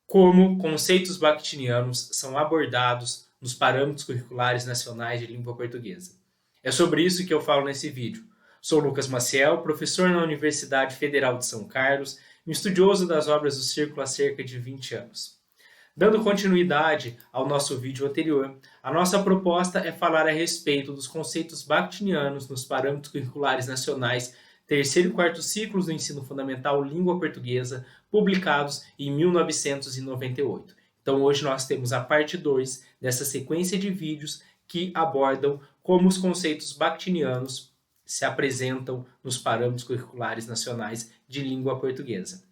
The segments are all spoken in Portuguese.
Como conceitos bakhtinianos são abordados nos parâmetros curriculares nacionais de língua portuguesa. É sobre isso que eu falo nesse vídeo. Sou Lucas Maciel, professor na Universidade Federal de São Carlos e estudioso das obras do Círculo há cerca de 20 anos. Dando continuidade ao nosso vídeo anterior, a nossa proposta é falar a respeito dos conceitos bakhtinianos nos parâmetros curriculares nacionais terceiro e quarto ciclos do ensino fundamental língua portuguesa, publicados em 1998. Então hoje nós temos a parte 2 dessa sequência de vídeos que abordam como os conceitos bakhtinianos se apresentam nos parâmetros curriculares nacionais de língua portuguesa.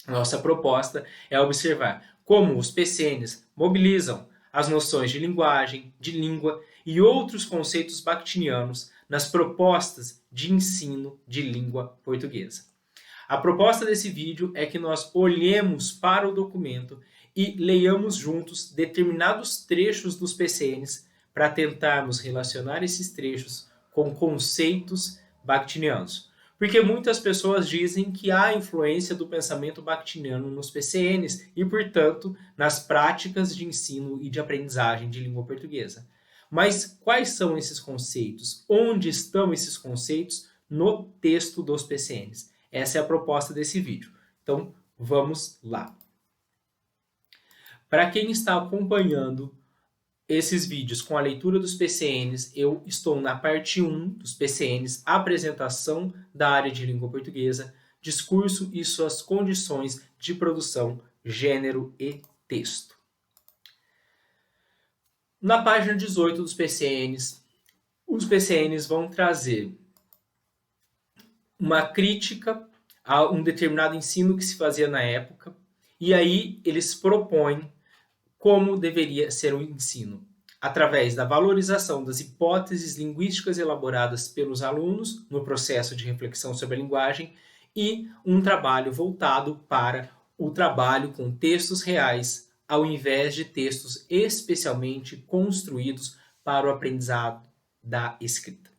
Nossa proposta é observar como os PCNs mobilizam as noções de linguagem, de língua e outros conceitos bakhtinianos nas propostas de ensino de língua portuguesa. A proposta desse vídeo é que nós olhemos para o documento e leiamos juntos determinados trechos dos PCNs para tentarmos relacionar esses trechos com conceitos bakhtinianos. Porque muitas pessoas dizem que há influência do pensamento bakhtiniano nos PCNs e, portanto, nas práticas de ensino e de aprendizagem de língua portuguesa. Mas quais são esses conceitos? Onde estão esses conceitos no texto dos PCNs? Essa é a proposta desse vídeo. Então, vamos lá. Para quem está acompanhando esses vídeos com a leitura dos PCNs, eu estou na parte 1 dos PCNs, apresentação da área de língua portuguesa, discurso e suas condições de produção, gênero e texto. Na página 18 dos PCNs, os PCNs vão trazer uma crítica a um determinado ensino que se fazia na época, e aí eles propõem como deveria ser o ensino, através da valorização das hipóteses linguísticas elaboradas pelos alunos no processo de reflexão sobre a linguagem e um trabalho voltado para o trabalho com textos reais, ao invés de textos especialmente construídos para o aprendizado da escrita.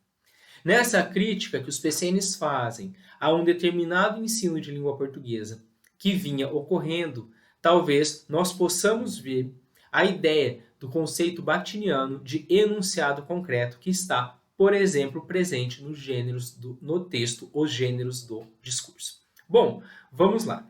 Nessa crítica que os PCNs fazem a um determinado ensino de língua portuguesa que vinha ocorrendo, talvez nós possamos ver a ideia do conceito bakhtiniano de enunciado concreto que está, por exemplo, presente no texto Os Gêneros do Discurso. Bom, vamos lá.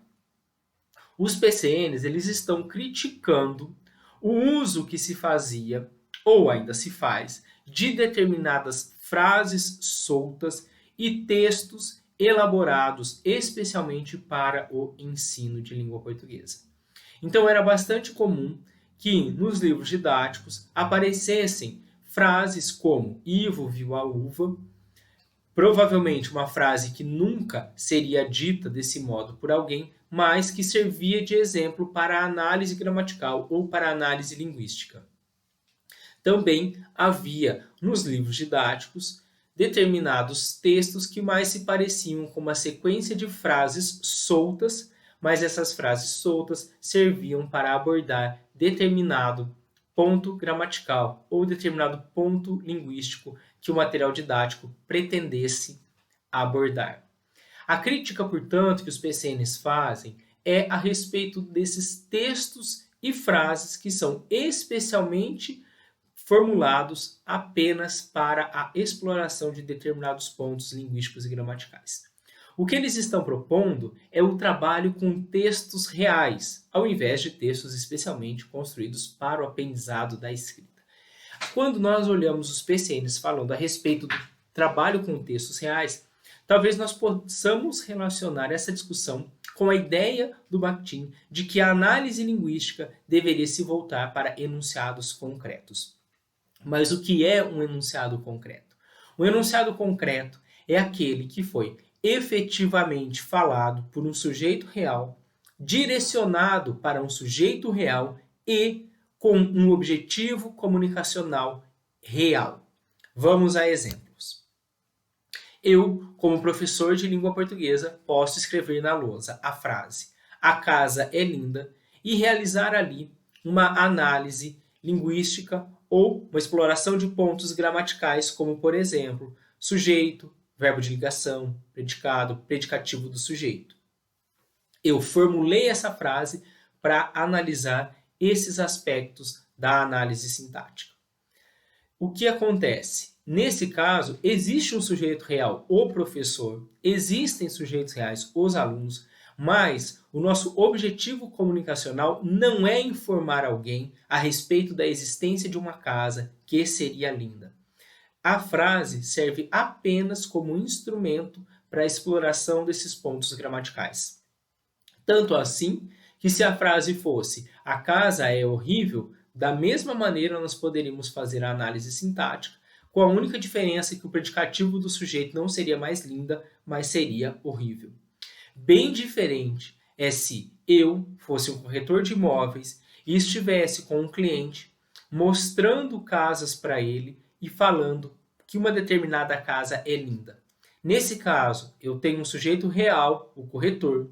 Os PCNs eles estão criticando o uso que se fazia, ou ainda se faz, de determinadas frases soltas e textos elaborados especialmente para o ensino de língua portuguesa. Então era bastante comum que nos livros didáticos aparecessem frases como Ivo viu a uva, provavelmente uma frase que nunca seria dita desse modo por alguém, mas que servia de exemplo para a análise gramatical ou para a análise linguística. Também havia nos livros didáticos determinados textos que mais se pareciam com uma sequência de frases soltas, mas essas frases soltas serviam para abordar determinado ponto gramatical ou determinado ponto linguístico que o material didático pretendesse abordar. A crítica, portanto, que os PCNs fazem é a respeito desses textos e frases que são especialmente formulados apenas para a exploração de determinados pontos linguísticos e gramaticais. O que eles estão propondo é o trabalho com textos reais, ao invés de textos especialmente construídos para o aprendizado da escrita. Quando nós olhamos os PCNs falando a respeito do trabalho com textos reais, talvez nós possamos relacionar essa discussão com a ideia do Bakhtin de que a análise linguística deveria se voltar para enunciados concretos. Mas o que é um enunciado concreto? Um enunciado concreto é aquele que foi efetivamente falado por um sujeito real, direcionado para um sujeito real e com um objetivo comunicacional real. Vamos a exemplos. Eu, como professor de língua portuguesa, posso escrever na lousa a frase "A casa é linda" e realizar ali uma análise linguística ou uma exploração de pontos gramaticais, como, por exemplo, sujeito, verbo de ligação, predicado, predicativo do sujeito. Eu formulei essa frase para analisar esses aspectos da análise sintática. O que acontece? Nesse caso, existe um sujeito real, o professor, existem sujeitos reais, os alunos, mas o nosso objetivo comunicacional não é informar alguém a respeito da existência de uma casa que seria linda. A frase serve apenas como instrumento para a exploração desses pontos gramaticais. Tanto assim que se a frase fosse "a casa é horrível", da mesma maneira nós poderíamos fazer a análise sintática, com a única diferença que o predicativo do sujeito não seria mais linda, mas seria horrível. Bem diferente é se eu fosse um corretor de imóveis e estivesse com um cliente mostrando casas para ele e falando que uma determinada casa é linda. Nesse caso, eu tenho um sujeito real, o corretor,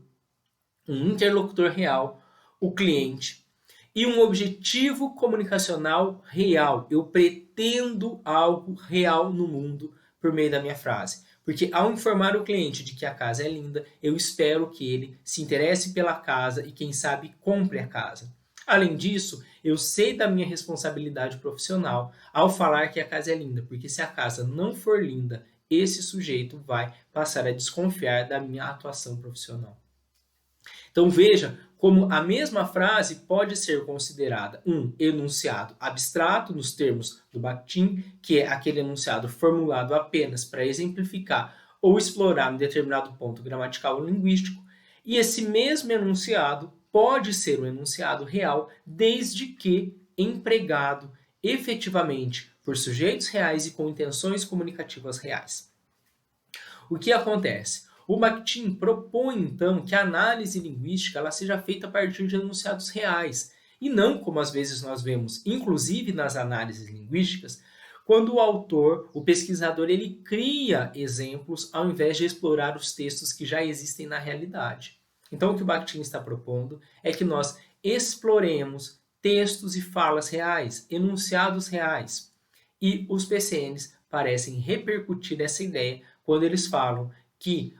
um interlocutor real, o cliente, e um objetivo comunicacional real. Eu pretendo algo real no mundo por meio da minha frase. Porque ao informar o cliente de que a casa é linda, eu espero que ele se interesse pela casa e, quem sabe, compre a casa. Além disso, eu sei da minha responsabilidade profissional ao falar que a casa é linda, porque se a casa não for linda, esse sujeito vai passar a desconfiar da minha atuação profissional. Então veja como a mesma frase pode ser considerada um enunciado abstrato, nos termos do Bakhtin, que é aquele enunciado formulado apenas para exemplificar ou explorar um determinado ponto gramatical ou linguístico, e esse mesmo enunciado pode ser um enunciado real, desde que empregado efetivamente por sujeitos reais e com intenções comunicativas reais. O que acontece? O Bakhtin propõe, então, que a análise linguística ela seja feita a partir de enunciados reais, e não como às vezes nós vemos, inclusive nas análises linguísticas, quando o autor, o pesquisador, ele cria exemplos ao invés de explorar os textos que já existem na realidade. Então, o que o Bakhtin está propondo é que nós exploremos textos e falas reais, enunciados reais. E os PCNs parecem repercutir essa ideia quando eles falam que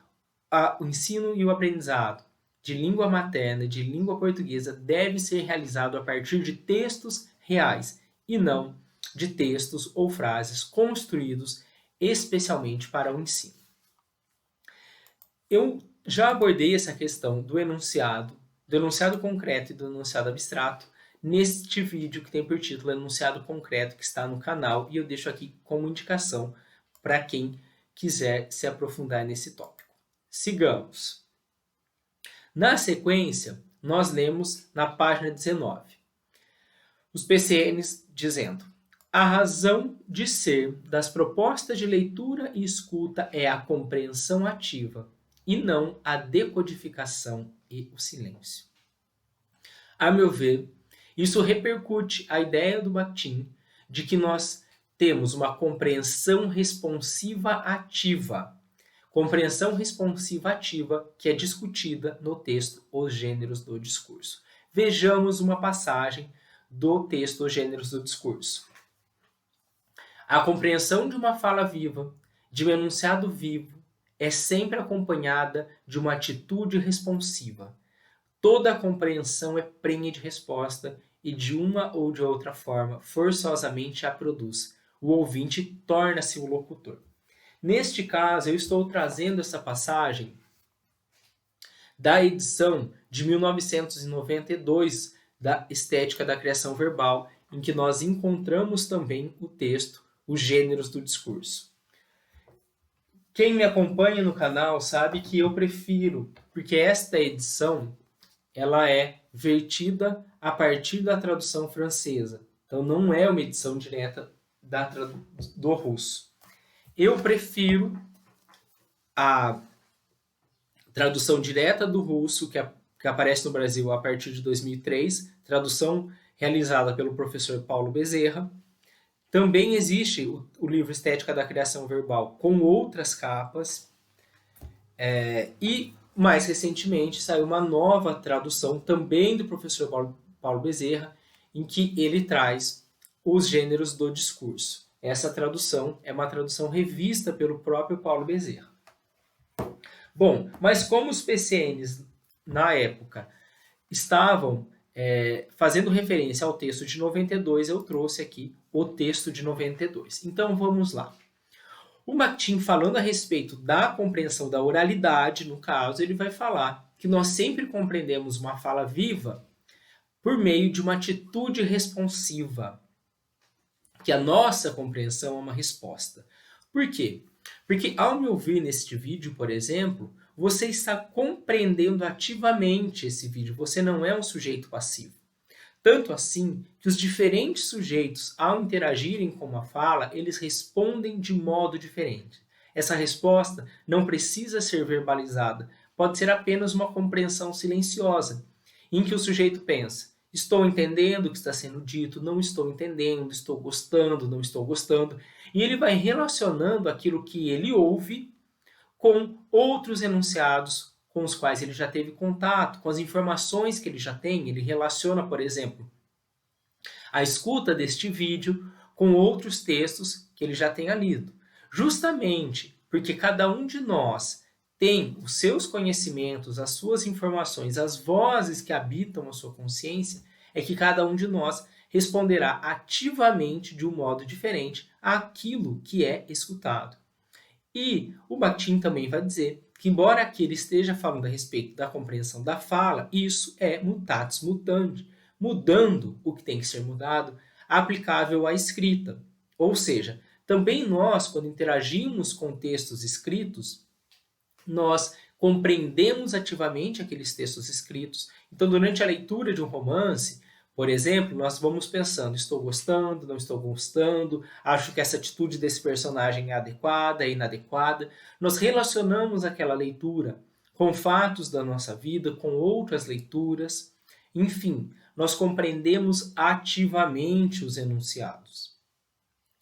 o ensino e o aprendizado de língua materna, de língua portuguesa, deve ser realizado a partir de textos reais e não de textos ou frases construídos especialmente para o ensino. Eu já abordei essa questão do enunciado concreto e do enunciado abstrato neste vídeo que tem por título Enunciado Concreto, que está no canal, e eu deixo aqui como indicação para quem quiser se aprofundar nesse tópico. Sigamos. Na sequência, nós lemos na página 19, os PCNs dizendo: a razão de ser das propostas de leitura e escuta é a compreensão ativa e não a decodificação e o silêncio. A meu ver, isso repercute a ideia do Bakhtin de que nós temos uma compreensão responsiva ativa. Compreensão responsiva ativa que é discutida no texto Os Gêneros do Discurso. Vejamos uma passagem do texto Os Gêneros do Discurso. A compreensão de uma fala viva, de um enunciado vivo, é sempre acompanhada de uma atitude responsiva. Toda a compreensão é prenhe de resposta e, de uma ou de outra forma, forçosamente a produz. O ouvinte torna-se o locutor. Neste caso, eu estou trazendo essa passagem da edição de 1992 da Estética da Criação Verbal, em que nós encontramos também o texto Os Gêneros do Discurso. Quem me acompanha no canal sabe que eu prefiro, porque esta edição ela é vertida a partir da tradução francesa. Então não é uma edição direta do russo. Eu prefiro a tradução direta do russo, que aparece no Brasil a partir de 2003, tradução realizada pelo professor Paulo Bezerra. Também existe o livro Estética da Criação Verbal com outras capas. E, mais recentemente, saiu uma nova tradução também do professor Paulo Bezerra, em que ele traz os gêneros do discurso. Essa tradução é uma tradução revista pelo próprio Paulo Bezerra. Bom, mas como os PCNs, na época, estavam fazendo referência ao texto de 92, eu trouxe aqui o texto de 92. Então, vamos lá. O Bakhtin, falando a respeito da compreensão da oralidade, no caso, ele vai falar que nós sempre compreendemos uma fala viva por meio de uma atitude responsiva, que a nossa compreensão é uma resposta. Por quê? Porque ao me ouvir neste vídeo, por exemplo, você está compreendendo ativamente esse vídeo, você não é um sujeito passivo. Tanto assim que os diferentes sujeitos, ao interagirem com uma fala, eles respondem de modo diferente. Essa resposta não precisa ser verbalizada, pode ser apenas uma compreensão silenciosa, em que o sujeito pensa: estou entendendo o que está sendo dito, não estou entendendo, estou gostando, não estou gostando, e ele vai relacionando aquilo que ele ouve com outros enunciados com os quais ele já teve contato, com as informações que ele já tem. Ele relaciona, por exemplo, a escuta deste vídeo com outros textos que ele já tenha lido. Justamente porque cada um de nós tem os seus conhecimentos, as suas informações, as vozes que habitam a sua consciência, é que cada um de nós responderá ativamente de um modo diferente àquilo que é escutado. E o Bakhtin também vai dizer que, embora aqui ele esteja falando a respeito da compreensão da fala, isso é mutatis mutandis, mudando o que tem que ser mudado, aplicável à escrita. Ou seja, também nós, quando interagimos com textos escritos, nós compreendemos ativamente aqueles textos escritos. Então, durante a leitura de um romance, por exemplo, nós vamos pensando: estou gostando, não estou gostando, acho que essa atitude desse personagem é adequada, é inadequada. Nós relacionamos aquela leitura com fatos da nossa vida, com outras leituras. Enfim, nós compreendemos ativamente os enunciados,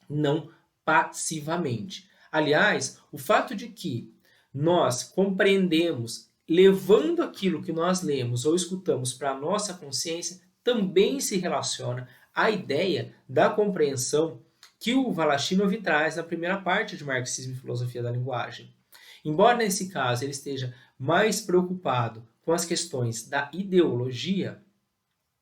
não passivamente. Aliás, o fato de que nós compreendemos levando aquilo que nós lemos ou escutamos para a nossa consciência também se relaciona à ideia da compreensão que o Voloshinov traz na primeira parte de Marxismo e Filosofia da Linguagem. Embora nesse caso ele esteja mais preocupado com as questões da ideologia,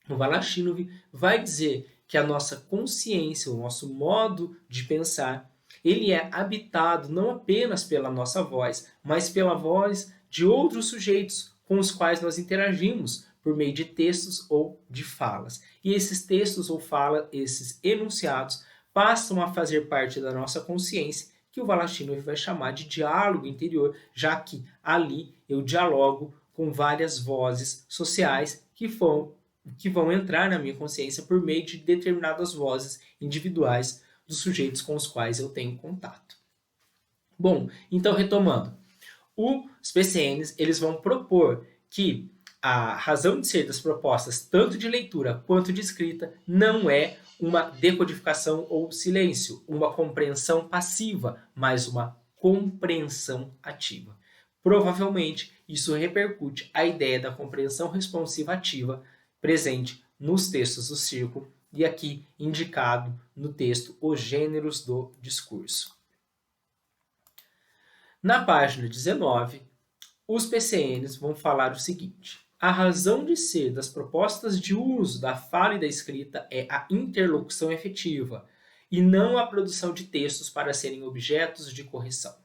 o Voloshinov vai dizer que a nossa consciência, o nosso modo de pensar, ele é habitado não apenas pela nossa voz, mas pela voz de outros sujeitos com os quais nós interagimos por meio de textos ou de falas. E esses textos ou falas, esses enunciados, passam a fazer parte da nossa consciência, que o Voloshinov vai chamar de diálogo interior, já que ali eu dialogo com várias vozes sociais que vão entrar na minha consciência por meio de determinadas vozes individuais dos sujeitos com os quais eu tenho contato. Bom, então retomando, os PCNs eles vão propor que a razão de ser das propostas, tanto de leitura quanto de escrita, não é uma decodificação ou silêncio, uma compreensão passiva, mas uma compreensão ativa. Provavelmente, isso repercute a ideia da compreensão responsiva ativa presente nos textos do Círculo e aqui indicado no texto Os Gêneros do Discurso. Na página 19, os PCNs vão falar o seguinte: a razão de ser das propostas de uso da fala e da escrita é a interlocução efetiva, e não a produção de textos para serem objetos de correção.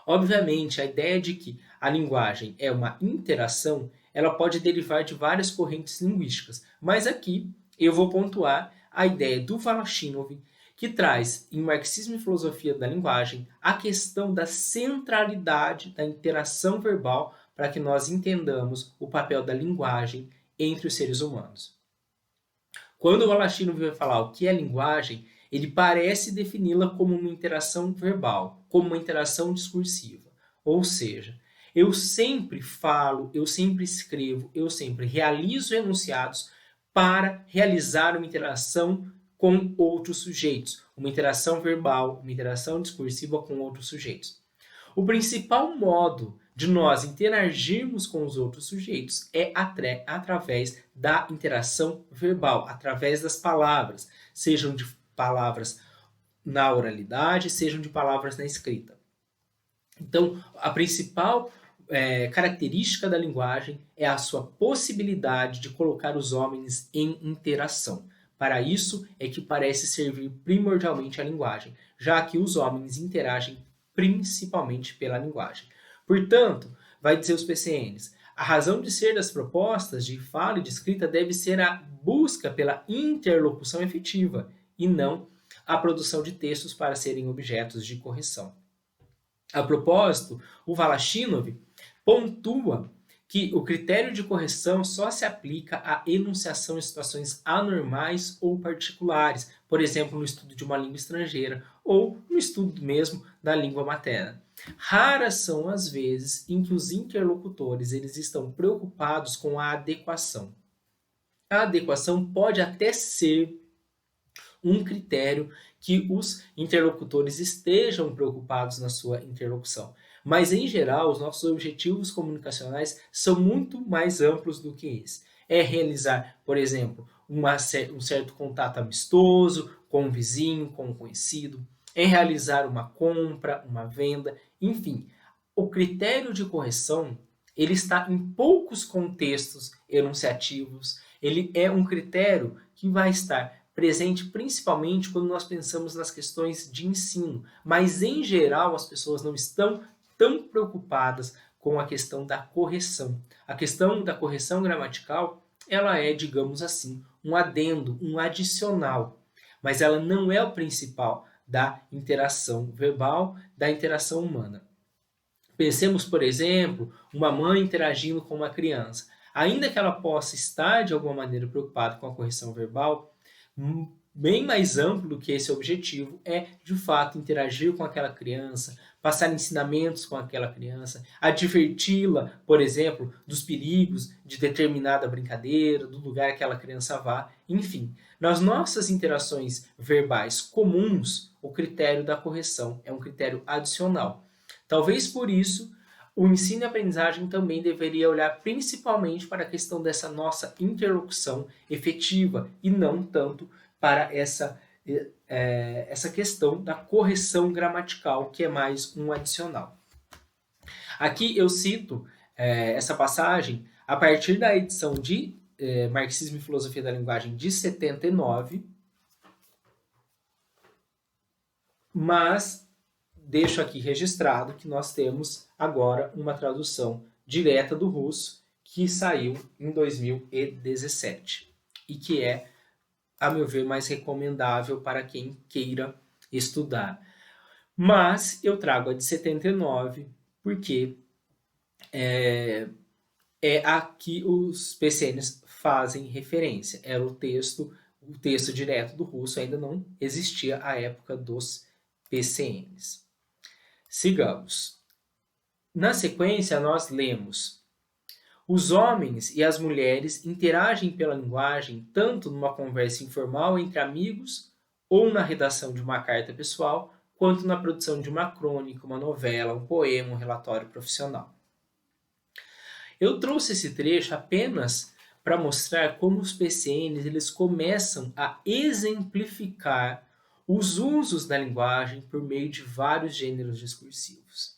Obviamente, a ideia de que a linguagem é uma interação, ela pode derivar de várias correntes linguísticas, mas aqui eu vou pontuar a ideia do Voloshinov, que traz em Marxismo e Filosofia da Linguagem a questão da centralidade da interação verbal para que nós entendamos o papel da linguagem entre os seres humanos. Quando o Voloshinov vai falar o que é linguagem, ele parece defini-la como uma interação verbal, como uma interação discursiva. Ou seja, eu sempre falo, eu sempre escrevo, eu sempre realizo enunciados para realizar uma interação com outros sujeitos, uma interação verbal, uma interação discursiva com outros sujeitos. O principal modo de nós interagirmos com os outros sujeitos é através da interação verbal, através das palavras, sejam de palavras na oralidade, sejam de palavras na escrita. Então, a principal característica da linguagem é a sua possibilidade de colocar os homens em interação. Para isso é que parece servir primordialmente a linguagem, já que os homens interagem principalmente pela linguagem. Portanto, vai dizer os PCNs, a razão de ser das propostas de fala e de escrita deve ser a busca pela interlocução efetiva e não a produção de textos para serem objetos de correção. A propósito, o Voloshinov pontua que o critério de correção só se aplica à enunciação em situações anormais ou particulares, por exemplo, no estudo de uma língua estrangeira ou no estudo mesmo da língua materna. Raras são as vezes em que os interlocutores eles estão preocupados com a adequação. A adequação pode até ser um critério que os interlocutores estejam preocupados na sua interlocução. Mas, em geral, os nossos objetivos comunicacionais são muito mais amplos do que esse. É realizar, por exemplo, um certo contato amistoso com um vizinho, com um conhecido, é realizar uma compra, uma venda, enfim. O critério de correção ele está em poucos contextos enunciativos, ele é um critério que vai estar presente principalmente quando nós pensamos nas questões de ensino, mas em geral as pessoas não estão tão preocupadas com a questão da correção. A questão da correção gramatical, ela é, digamos assim, um adendo, um adicional, mas ela não é o principal da interação verbal, da interação humana. Pensemos, por exemplo, uma mãe interagindo com uma criança. Ainda que ela possa estar, de alguma maneira, preocupada com a correção verbal, bem mais amplo do que esse objetivo é, de fato, interagir com aquela criança, passar ensinamentos com aquela criança, adverti-la, por exemplo, dos perigos de determinada brincadeira, do lugar que aquela criança vá, enfim. Nas nossas interações verbais comuns, o critério da correção é um critério adicional. Talvez por isso, o ensino e aprendizagem também deveria olhar principalmente para a questão dessa nossa interlocução efetiva e não tanto para essa questão da correção gramatical, que é mais um adicional. Aqui eu cito essa passagem a partir da edição de Marxismo e Filosofia da Linguagem de 79, mas deixo aqui registrado que nós temos agora uma tradução direta do russo que saiu em 2017 e que é, a meu ver, mais recomendável para quem queira estudar. Mas eu trago a de 79 porque é a que os PCNs fazem referência. Era o texto direto do russo ainda não existia à época dos PCNs. Sigamos. Na sequência, nós lemos: os homens e as mulheres interagem pela linguagem tanto numa conversa informal entre amigos ou na redação de uma carta pessoal, quanto na produção de uma crônica, uma novela, um poema, um relatório profissional. Eu trouxe esse trecho apenas para mostrar como os PCNs eles começam a exemplificar os usos da linguagem por meio de vários gêneros discursivos.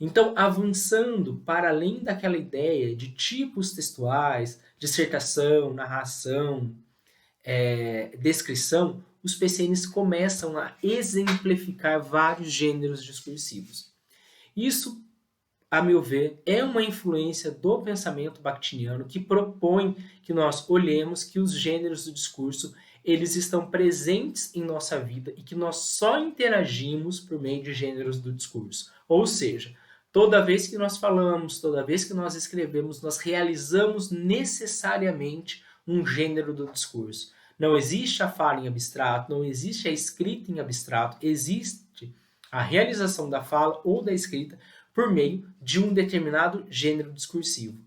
Então, avançando para além daquela ideia de tipos textuais, dissertação, narração, descrição, os PCNs começam a exemplificar vários gêneros discursivos. Isso, a meu ver, é uma influência do pensamento bakhtiniano que propõe que nós olhemos que os gêneros do discurso eles estão presentes em nossa vida e que nós só interagimos por meio de gêneros do discurso. Ou seja, toda vez que nós falamos, toda vez que nós escrevemos, nós realizamos necessariamente um gênero do discurso. Não existe a fala em abstrato, não existe a escrita em abstrato, existe a realização da fala ou da escrita por meio de um determinado gênero discursivo.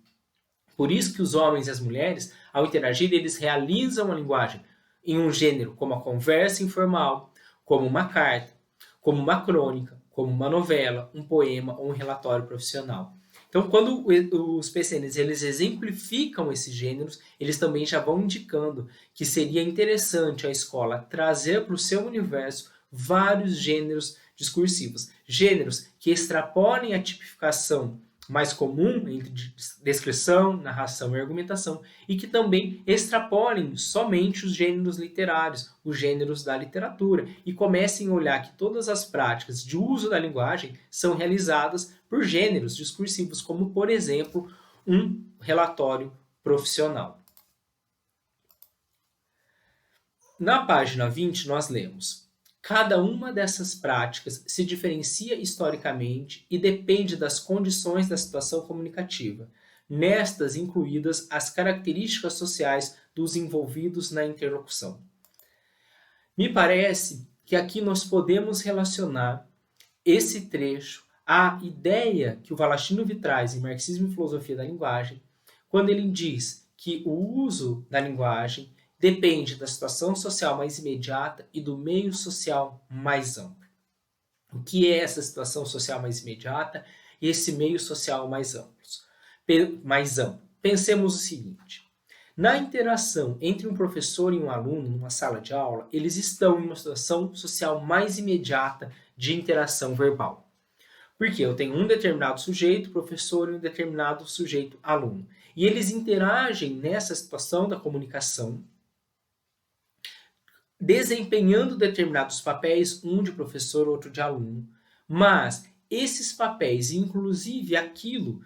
Por isso que os homens e as mulheres, ao interagir, eles realizam a linguagem em um gênero como a conversa informal, como uma carta, como uma crônica, como uma novela, um poema ou um relatório profissional. Então, quando os PCNs eles exemplificam esses gêneros, eles também já vão indicando que seria interessante a escola trazer para o seu universo vários gêneros discursivos. Gêneros que extrapolem a tipificação mais comum entre descrição, narração e argumentação, e que também extrapolem somente os gêneros literários, os gêneros da literatura, e comecem a olhar que todas as práticas de uso da linguagem são realizadas por gêneros discursivos, como, por exemplo, um relatório profissional. Na página 20, nós lemos: cada uma dessas práticas se diferencia historicamente e depende das condições da situação comunicativa, nestas incluídas as características sociais dos envolvidos na interlocução. Me parece que aqui nós podemos relacionar esse trecho à ideia que o Valastino traz em Marxismo e Filosofia da Linguagem, quando ele diz que o uso da linguagem depende da situação social mais imediata e do meio social mais amplo. O que é essa situação social mais imediata e esse meio social mais amplo? Pensemos o seguinte: na interação entre um professor e um aluno numa sala de aula, eles estão em uma situação social mais imediata de interação verbal. Porque eu tenho um determinado sujeito, professor, e um determinado sujeito, aluno. E eles interagem nessa situação da comunicação, desempenhando determinados papéis, um de professor, outro de aluno. Mas esses papéis, inclusive aquilo,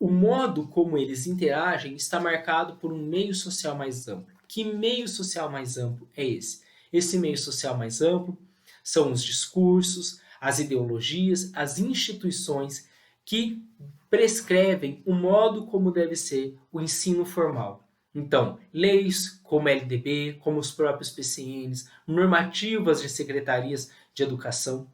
o modo como eles interagem, está marcado por um meio social mais amplo. Que meio social mais amplo é esse? Esse meio social mais amplo são os discursos, as ideologias, as instituições que prescrevem o modo como deve ser o ensino formal. Então, leis como LDB, como os próprios PCNs, normativas de secretarias de educação,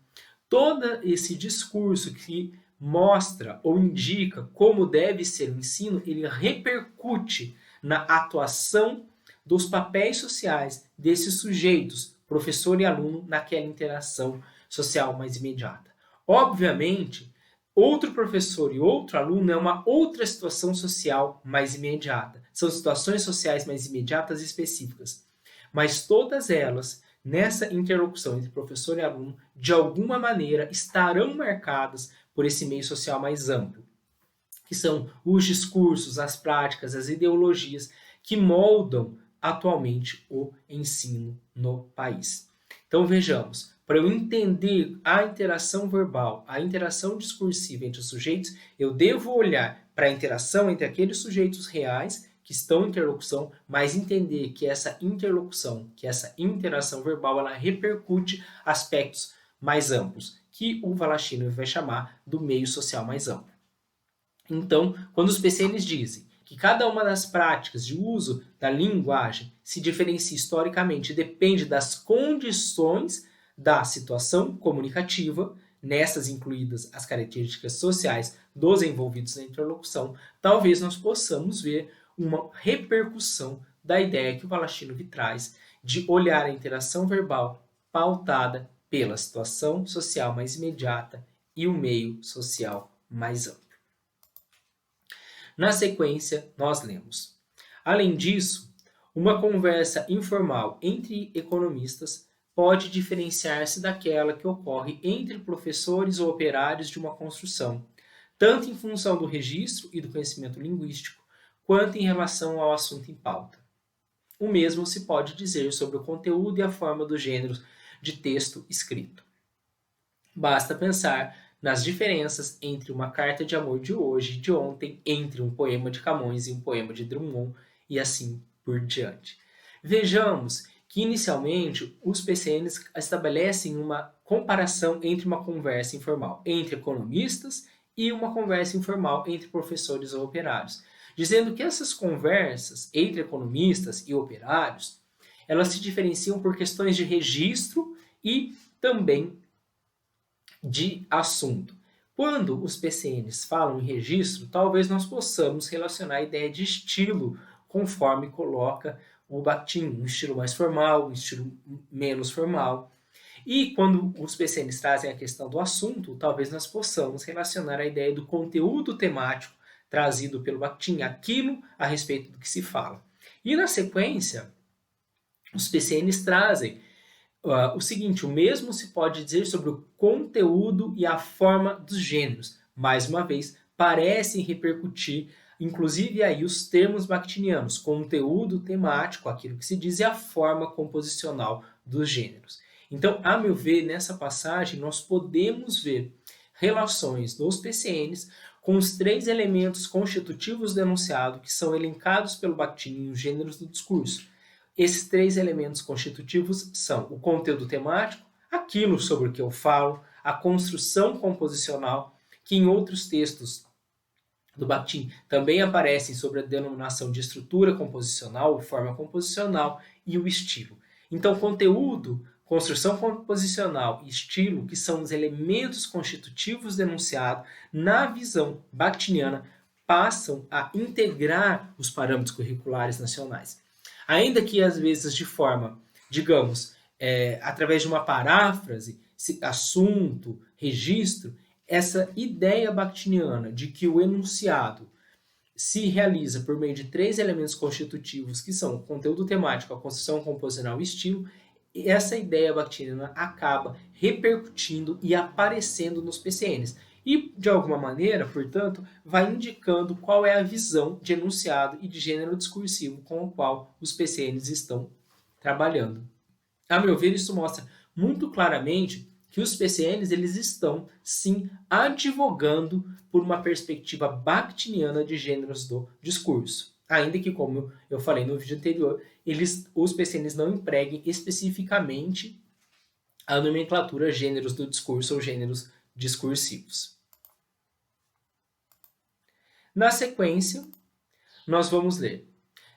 todo esse discurso que mostra ou indica como deve ser o ensino, ele repercute na atuação dos papéis sociais desses sujeitos, professor e aluno, naquela interação social mais imediata. Obviamente, outro professor e outro aluno é uma outra situação social mais imediata. São situações sociais mais imediatas e específicas. Mas todas elas, nessa interlocução entre professor e aluno, de alguma maneira estarão marcadas por esse meio social mais amplo, que são os discursos, as práticas, as ideologias que moldam atualmente o ensino no país. Então vejamos, para eu entender a interação verbal, a interação discursiva entre os sujeitos, eu devo olhar para a interação entre aqueles sujeitos reais que estão em interlocução, mas entender que essa interlocução, que essa interação verbal, ela repercute aspectos mais amplos, que o Valastino vai chamar do meio social mais amplo. Então, quando os PCNs dizem que cada uma das práticas de uso da linguagem se diferencia historicamente e depende das condições da situação comunicativa, nessas incluídas as características sociais dos envolvidos na interlocução, talvez nós possamos ver uma repercussão da ideia que o Valastino traz de olhar a interação verbal pautada pela situação social mais imediata e o meio social mais amplo. Na sequência, nós lemos: além disso, uma conversa informal entre economistas pode diferenciar-se daquela que ocorre entre professores ou operários de uma construção, tanto em função do registro e do conhecimento linguístico, quanto em relação ao assunto em pauta. O mesmo se pode dizer sobre o conteúdo e a forma dos gêneros de texto escrito. Basta pensar nas diferenças entre uma carta de amor de hoje e de ontem, entre um poema de Camões e um poema de Drummond, e assim por diante. Vejamos que, inicialmente, os PCNs estabelecem uma comparação entre uma conversa informal entre economistas e uma conversa informal entre professores ou operários, dizendo que essas conversas entre economistas e operários, elas se diferenciam por questões de registro e também de assunto. Quando os PCNs falam em registro, talvez nós possamos relacionar a ideia de estilo, conforme coloca o Bakhtin, um estilo mais formal, um estilo menos formal. E quando os PCNs trazem a questão do assunto, talvez nós possamos relacionar a ideia do conteúdo temático trazido pelo Bakhtin, aquilo a respeito do que se fala. E na sequência, os PCNs trazem o seguinte: o mesmo se pode dizer sobre o conteúdo e a forma dos gêneros, mais uma vez, parecem repercutir, inclusive aí os termos bakhtinianos, conteúdo temático, aquilo que se diz, e a forma composicional dos gêneros. Então, a meu ver, nessa passagem, nós podemos ver relações dos PCNs com os 3 elementos constitutivos do enunciado que são elencados pelo Bakhtin nos gêneros do discurso. Esses 3 elementos constitutivos são o conteúdo temático, aquilo sobre o que eu falo, a construção composicional, que em outros textos do Bakhtin também aparecem sobre a denominação de estrutura composicional, forma composicional e o estilo. Então, conteúdo, construção composicional e estilo, que são os elementos constitutivos do enunciado, na visão bakhtiniana, passam a integrar os parâmetros curriculares nacionais. Ainda que às vezes de forma, digamos, através de uma paráfrase, assunto, registro, essa ideia bakhtiniana de que o enunciado se realiza por meio de 3 elementos constitutivos, que são o conteúdo temático, a construção composicional e estilo, essa ideia bakhtiniana acaba repercutindo e aparecendo nos PCNs. E, de alguma maneira, portanto, vai indicando qual é a visão de enunciado e de gênero discursivo com o qual os PCNs estão trabalhando. A meu ver, isso mostra muito claramente que os PCNs eles estão, sim, advogando por uma perspectiva bakhtiniana de gêneros do discurso. Ainda que, como eu falei no vídeo anterior, os PCNs não empreguem especificamente a nomenclatura gêneros do discurso ou gêneros discursivos. Na sequência, nós vamos ler.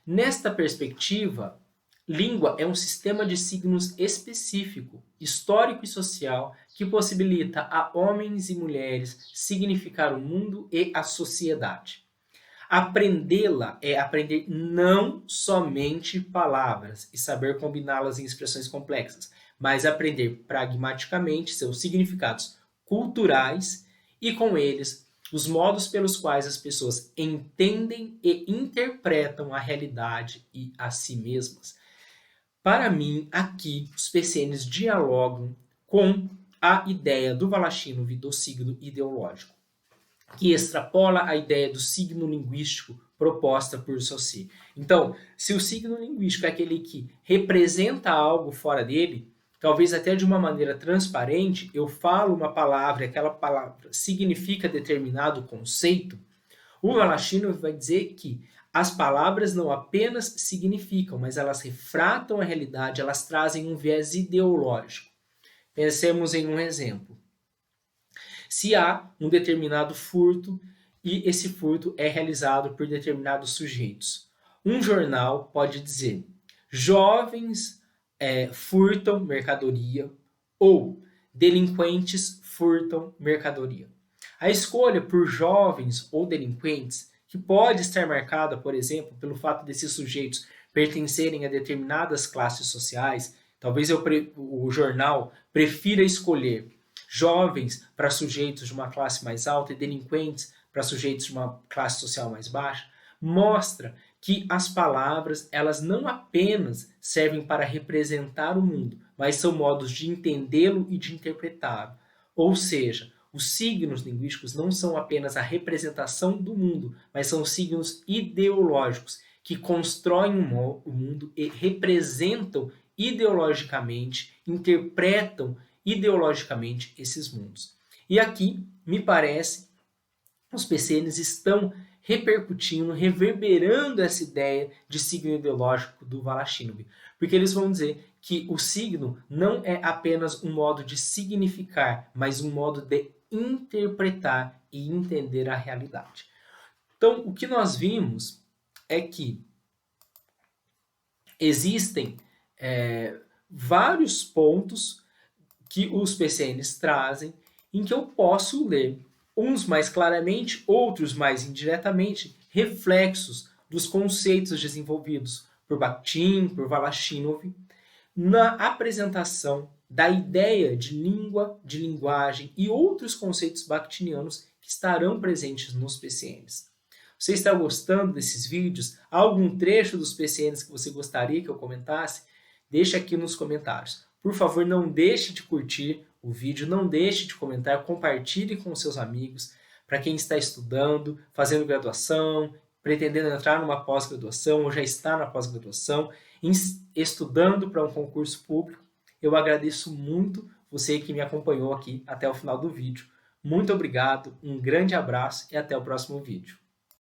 Nesta perspectiva, língua é um sistema de signos específico, histórico e social, que possibilita a homens e mulheres significar o mundo e a sociedade. Aprendê-la é aprender não somente palavras e saber combiná-las em expressões complexas, mas aprender pragmaticamente seus significados culturais e, com eles, os modos pelos quais as pessoas entendem e interpretam a realidade e a si mesmas. Para mim, aqui, os PCNs dialogam com a ideia do Voloshinov do signo ideológico, que extrapola a ideia do signo linguístico proposta por Saussure. Então, se o signo linguístico é aquele que representa algo fora dele, talvez até de uma maneira transparente, eu falo uma palavra e aquela palavra significa determinado conceito, o Voloshinov vai dizer que as palavras não apenas significam, mas elas refratam a realidade, elas trazem um viés ideológico. Pensemos em um exemplo. Se há um determinado furto e esse furto é realizado por determinados sujeitos, um jornal pode dizer: jovens furtam mercadoria ou delinquentes furtam mercadoria. A escolha por jovens ou delinquentes, que pode estar marcada, por exemplo, pelo fato desses sujeitos pertencerem a determinadas classes sociais, talvez o jornal prefira escolher jovens para sujeitos de uma classe mais alta e delinquentes para sujeitos de uma classe social mais baixa, mostra que as palavras elas não apenas servem para representar o mundo, mas são modos de entendê-lo e de interpretá-lo. Ou seja, os signos linguísticos não são apenas a representação do mundo, mas são signos ideológicos que constroem o mundo e representam ideologicamente, interpretam ideologicamente esses mundos. E aqui, me parece, os PCNs estão repercutindo, reverberando essa ideia de signo ideológico do Voloshinov, porque eles vão dizer que o signo não é apenas um modo de significar, mas um modo de interpretar e entender a realidade. Então, o que nós vimos é que existem vários pontos que os PCNs trazem em que eu posso ler, uns mais claramente, outros mais indiretamente, reflexos dos conceitos desenvolvidos por Bakhtin, por Voloshinov, na apresentação da ideia de língua, de linguagem e outros conceitos bakhtinianos que estarão presentes nos PCNs. Você está gostando desses vídeos? Há algum trecho dos PCNs que você gostaria que eu comentasse? Deixe aqui nos comentários. Por favor, não deixe de curtir o vídeo, não deixe de comentar, compartilhe com seus amigos, para quem está estudando, fazendo graduação, pretendendo entrar numa pós-graduação ou já está na pós-graduação, estudando para um concurso público. Eu agradeço muito você que me acompanhou aqui até o final do vídeo. Muito obrigado, um grande abraço e até o próximo vídeo.